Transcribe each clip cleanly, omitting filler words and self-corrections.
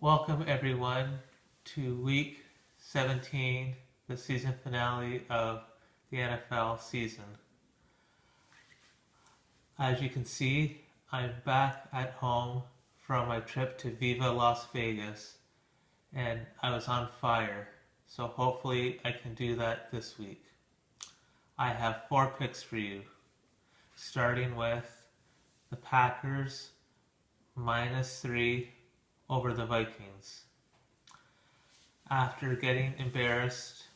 Welcome everyone to week 17, the season finale of the NFL season. As you can see, I'm back at home from my trip to Viva Las Vegas and I was on fire, so hopefully I can do that this week. I have 4 picks for you, starting with the Packers -3 over the Vikings. After getting embarrassed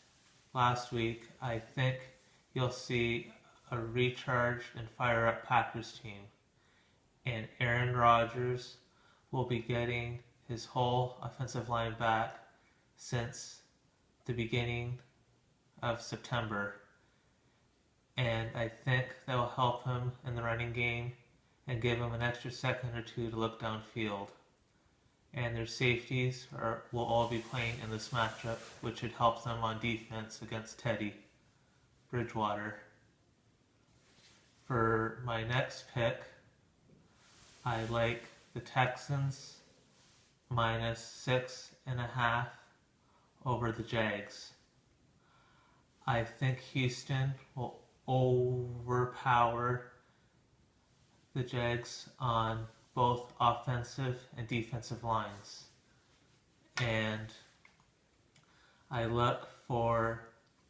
last week, I think you'll see a recharged and fire up Packers team, and Aaron Rodgers will be getting his whole offensive line back since the beginning of September, and I think that will help him in the running game and give him an extra second or two to look downfield. And their safeties will all be playing in this matchup, which should help them on defense against Teddy Bridgewater. For my next pick, I like the Texans -6.5 over the Jags. I think Houston will overpower the Jags on both offensive and defensive lines. And I look for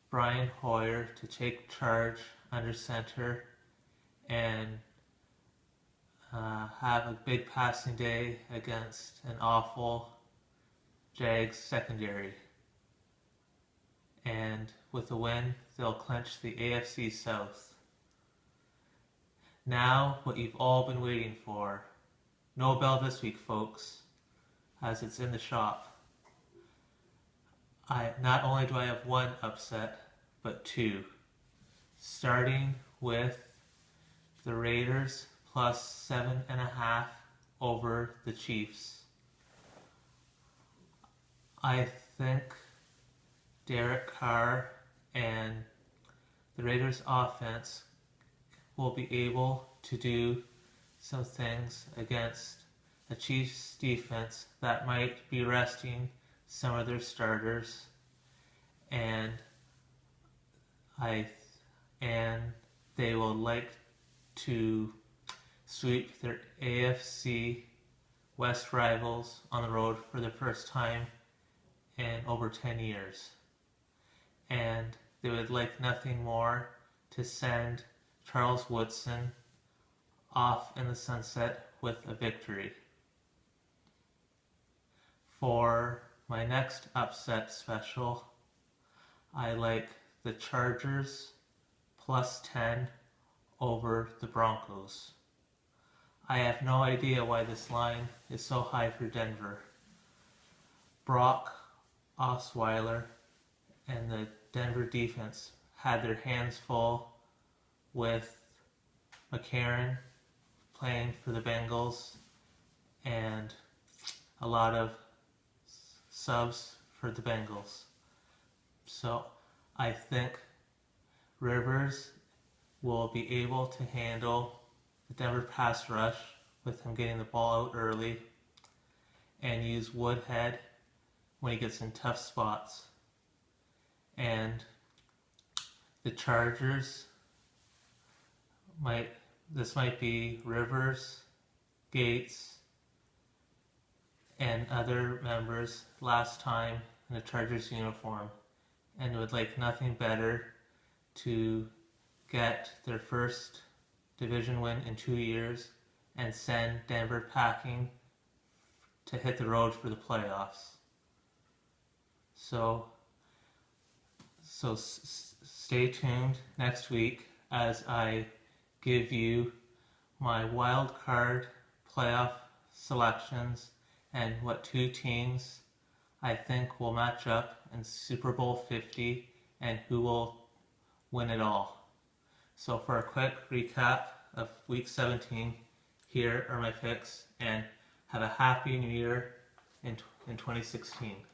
Brian Hoyer to take charge under center and have a big passing day against an awful Jags secondary. And with a win, they'll clinch the AFC South. Now, what you've all been waiting for. No bell this week, folks, as it's in the shop. Not only do I have 1 upset, but 2. Starting with the Raiders +7.5 over the Chiefs. I think Derek Carr and the Raiders offense will be able to do some things against a Chiefs defense that might be resting some of their starters, and they will like to sweep their AFC West rivals on the road for the first time in over 10 years. And they would like nothing more to send Charles Woodson off in the sunset with a victory. For my next upset special, I like the Chargers +10 over the Broncos. I have no idea why this line is so high for Denver. Brock Osweiler and the Denver defense had their hands full with McCarron playing for the Bengals and a lot of subs for the Bengals. So I think Rivers will be able to handle the Denver pass rush with him getting the ball out early and use Woodhead when he gets in tough spots. And the Chargers this might be Rivers, Gates, and other members last time in a Chargers uniform, and would like nothing better to get their first division win in 2 years and send Denver packing to hit the road for the playoffs. So stay tuned next week as I give you my wild card playoff selections and what 2 teams I think will match up in Super Bowl 50 and who will win it all. So for a quick recap of week 17, here are my picks, and have a happy new year in 2016.